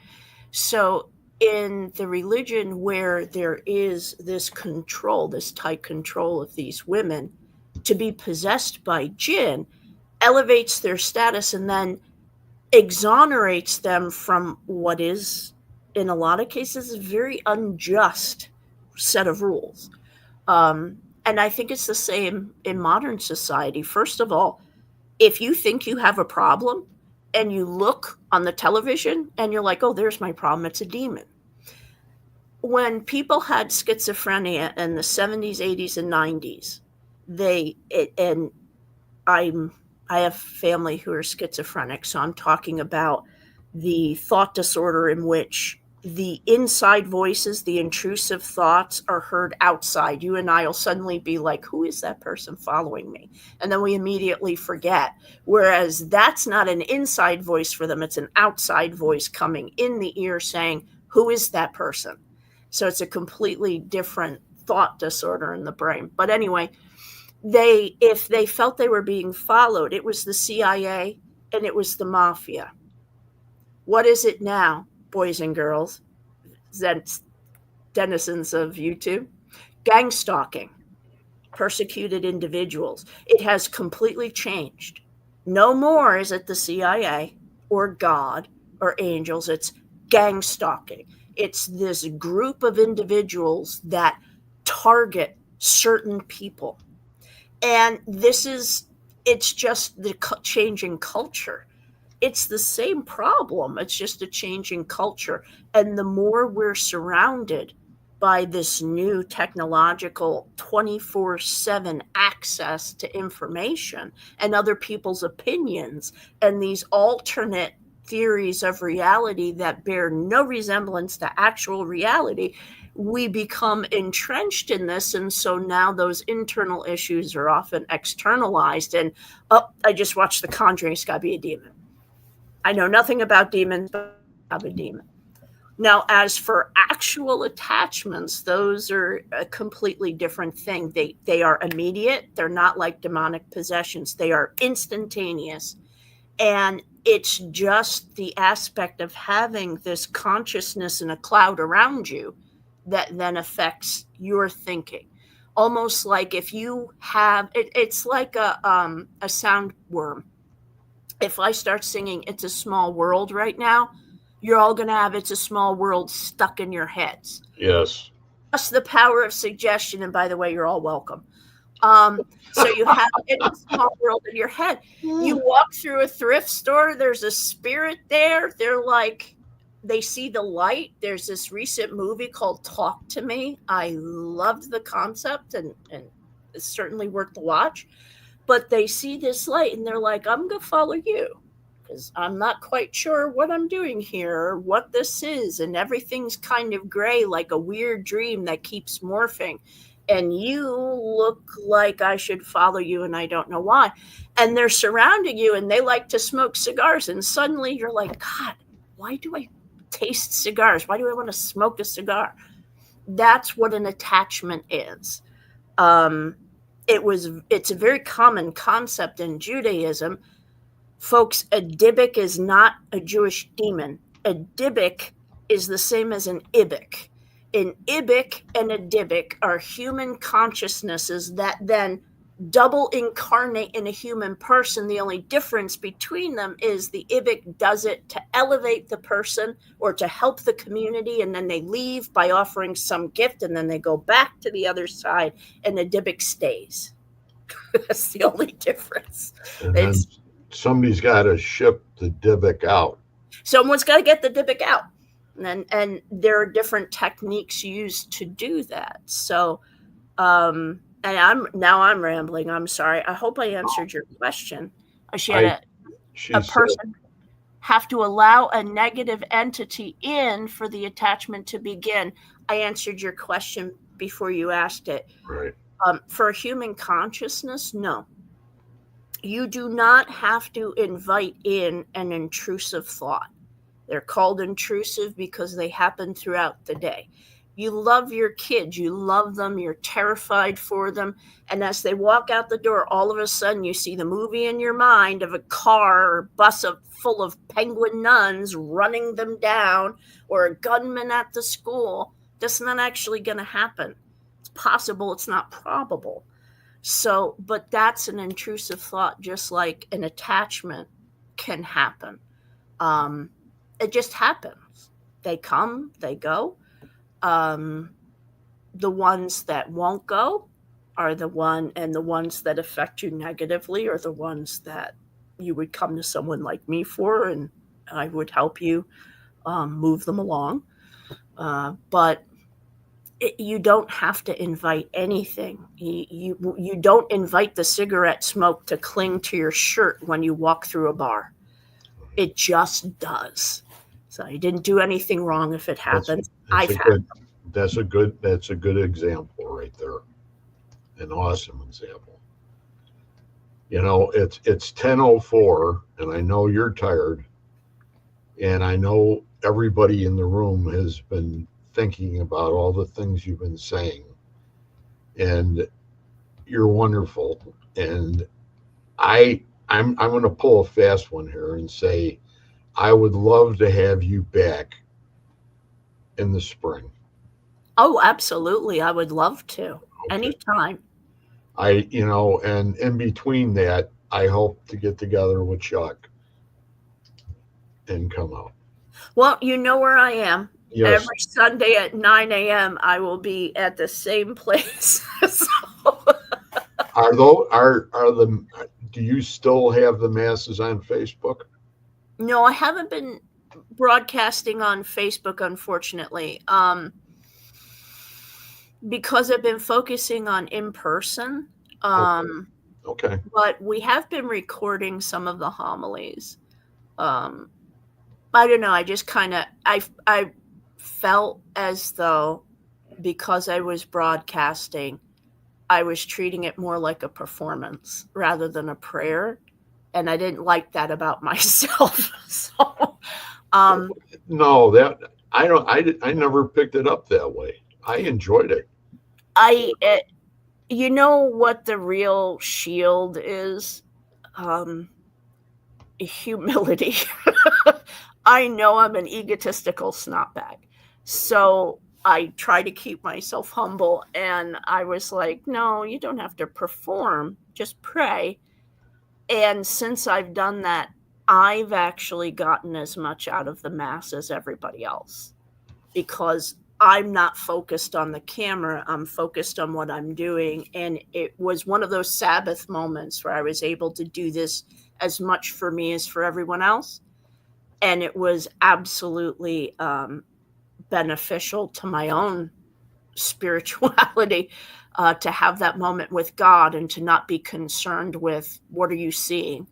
So in the religion where there is this control, this tight control of these women, to be possessed by jinn elevates their status and then exonerates them from what is, in a lot of cases, a very unjust set of rules. And I think it's the same in modern society. First of all, if you think you have a problem and you look on the television and you're like, oh, there's my problem, it's a demon. When people had schizophrenia in the 70s, 80s, and 90s, I have family who are schizophrenic, so I'm talking about the thought disorder in which the inside voices, the intrusive thoughts are heard outside. You and I will suddenly be like, who is that person following me? And then we immediately forget. Whereas that's not an inside voice for them, it's an outside voice coming in the ear saying, who is that person? So it's a completely different thought disorder in the brain. But anyway, if they felt they were being followed, it was the CIA and it was the mafia. What is it now, boys and girls, denizens of YouTube? Gang stalking, persecuted individuals. It has completely changed. No more is it the CIA or God or angels. It's gang stalking. It's this group of individuals that target certain people. And it's just the changing culture. It's the same problem. It's just a changing culture. And the more we're surrounded by this new technological 24/7 access to information and other people's opinions and these alternate theories of reality that bear no resemblance to actual reality, we become entrenched in this. And so now those internal issues are often externalized. And, oh, I just watched The Conjuring, it's got to be a demon. I know nothing about demons, but I have a demon. Now, as for actual attachments, those are a completely different thing. They are immediate. They're not like demonic possessions. They are instantaneous. And it's just the aspect of having this consciousness in a cloud around you that then affects your thinking. Almost like if you have, it's like a soundworm. If I start singing It's a Small World right now, you're all going to have It's a Small World stuck in your heads. Yes. Plus the power of suggestion. And by the way, you're all welcome. So you have It's a Small World in your head. You walk through a thrift store, there's a spirit there. They're like, they see the light. There's this recent movie called Talk to Me. I loved the concept and it's certainly worth the watch. But they see this light and they're like, I'm going to follow you because I'm not quite sure what I'm doing here or what this is. And everything's kind of gray, like a weird dream that keeps morphing. And you look like I should follow you and I don't know why. And they're surrounding you and they like to smoke cigars. And suddenly you're like, God, why do I taste cigars? Why do I want to smoke a cigar? That's what an attachment is. It's a very common concept in Judaism. Folks, a dybbuk is not a Jewish demon. A dybbuk is the same as an ibik. An ibik and a dybbuk are human consciousnesses that then double incarnate in a human person. The only difference between them is the ibik does it to elevate the person or to help the community, and then they leave by offering some gift, and then they go back to the other side, and the dybbuk stays. That's the only difference. And then somebody's got to ship the dybbuk out. Someone's got to get the dybbuk out. And there are different techniques used to do that. So, and I'm rambling. I'm sorry. I hope I answered your question. She A said, person have to allow a negative entity in for the attachment to begin. I answered your question before you asked it. right. For human consciousness, no. You do not have to invite in an intrusive thought. They're called intrusive because they happen throughout the day. You love your kids, you love them, you're terrified for them. And as they walk out the door, all of a sudden you see the movie in your mind of a car or bus full of penguin nuns running them down, or a gunman at the school. That's not actually going to happen. It's possible, it's not probable. So, but that's an intrusive thought, just like an attachment can happen. Um, it just happens. They come, they go. Um, the ones that won't go are the ones that affect you negatively are the ones that you would come to someone like me for, and I would help you move them along. But you don't have to invite anything. You don't invite the cigarette smoke to cling to your shirt when you walk through a bar. It just does. So you didn't do anything wrong if it That's happens. that's I've a had. good that's a good example right there. An awesome example. It's 10:04 and I know you're tired and I know everybody in the room has been thinking about all the things you've been saying. And you're wonderful. And I'm going to pull a fast one here and say I would love to have you back in the spring. Oh, absolutely. I would love to. Okay. Anytime. And in between that, I hope to get together with Chuck and come out. Well, you know where I am. Yes. Every Sunday at 9 a.m., I will be at the same place. So, Are the do you still have the masses on Facebook? no, I haven't been broadcasting on Facebook, unfortunately, because I've been focusing on in person. Okay. Okay. But we have been recording some of the homilies. Um, I don't know. I just kind of I felt as though because I was broadcasting, I was treating it more like a performance rather than a prayer, and I didn't like that about myself. So, um, No, that I don't. I never picked it up that way. I enjoyed it. I you know what the real shield is? Um, Humility. I know I'm an egotistical snotbag. So I try to keep myself humble. And I was like, no, you don't have to perform, just pray. And since I've done that, I've actually gotten as much out of the Mass as everybody else because I'm not focused on the camera. I'm focused on what I'm doing. And it was one of those Sabbath moments where I was able to do this as much for me as for everyone else. And it was absolutely beneficial to my own spirituality to have that moment with God and to not be concerned with what are you seeing?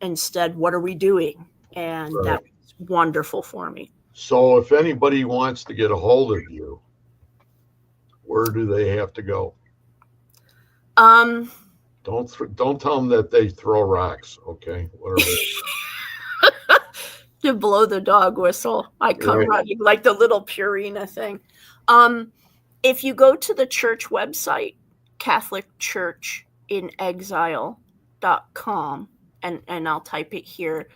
Instead, what are we doing? And Right. that was wonderful for me. So, if anybody wants to get a hold of you, where do they have to go? Um, Don't tell them that they throw rocks. Okay, whatever. to blow the dog whistle, I come Right. running like the little Purina thing. Um, if you go to the church website, CatholicChurchinExile.com, and I'll type it here,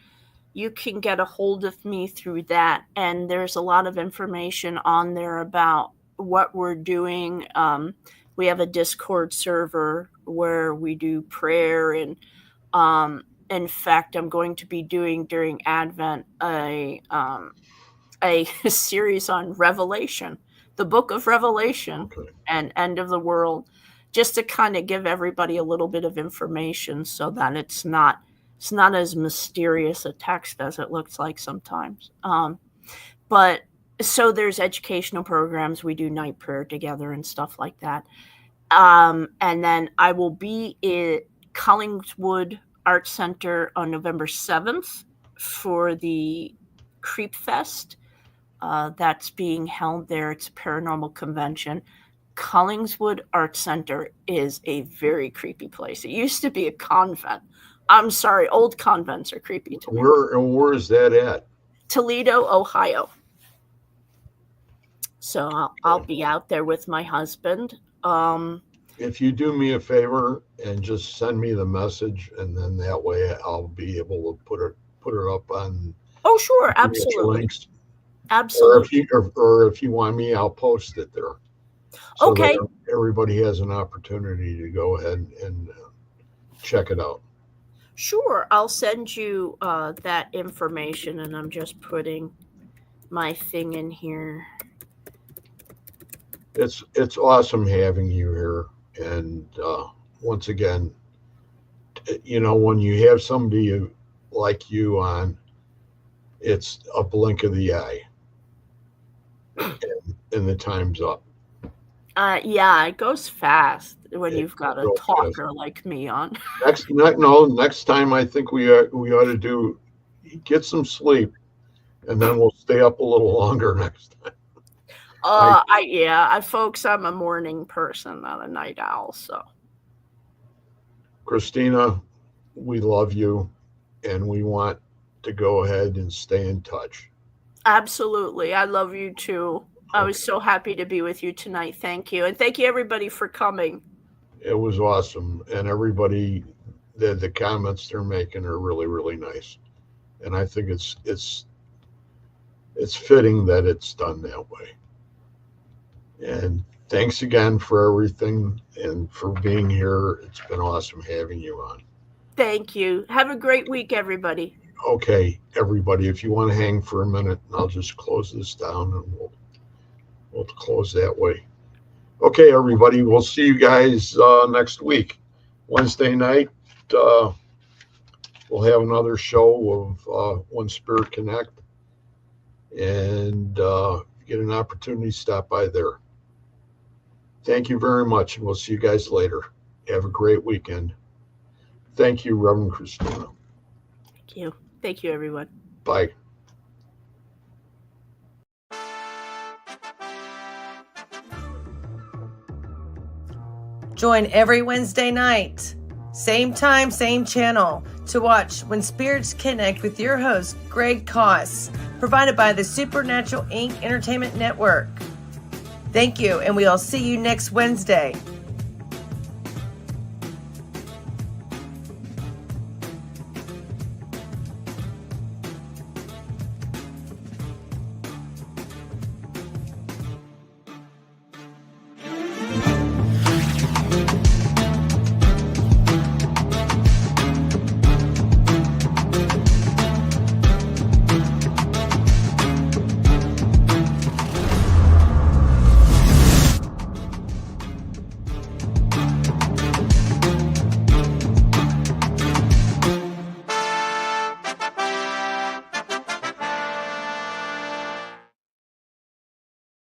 you can get a hold of me through that. And there's a lot of information on there about what we're doing. We have a Discord server where we do prayer. And in fact, I'm going to be doing during Advent a series on Revelation, the book of Revelation Okay. and end of the world, just to kind of give everybody a little bit of information so that it's not as mysterious a text as it looks like sometimes. But so there's educational programs. We do night prayer together and stuff like that. And then I will be in Collingswood, Art Center on November 7th for the Creep Fest. That's being held there. It's a paranormal convention. Collingswood Art Center is a very creepy place. It used to be a convent. I'm sorry, old convents are creepy to me. Where is that at? Toledo, Ohio. So I'll be out there with my husband. If you do me a favor and just send me the message, and then that way I'll be able to put it up on. Oh, sure, absolutely, links. Absolutely. Or if you want me, I'll post it there. So okay. That everybody has an opportunity to go ahead and check it out. Sure, I'll send you that information, and I'm just putting my thing in here. It's awesome having you here, and once again, when you have somebody like you on, it's a blink of the eye, and the time's up. Yeah, it goes fast when you've got a talker like me on. Next time I think we ought to get some sleep, and then we'll stay up a little longer next time. Folks, I'm a morning person, not a night owl. So, Christina, we love you, and we want to go ahead and stay in touch. Absolutely, I love you too. I was so happy to be with you tonight. Thank you, and thank you everybody for coming. It was awesome, and everybody, the comments they're making are really, really nice, and I think it's fitting that it's done that way. And thanks again for everything and for being here. It's been awesome having you on. Thank you. Have a great week, everybody. Okay, everybody, if you want to hang for a minute, I'll just close this down, and we'll close that way. Okay, everybody, we'll see you guys next week. Wednesday night, we'll have another show of One Spirit Connect. And get an opportunity, stop by there. Thank you very much, and we'll see you guys later. Have a great weekend. Thank you, Reverend Christina. Thank you. Thank you, everyone. Bye. Join every Wednesday night, same time, same channel, to watch When Spirits Connect with your host, Greg Koss, provided by the Supernatural Inc. Entertainment Network. Thank you, and we'll see you next Wednesday.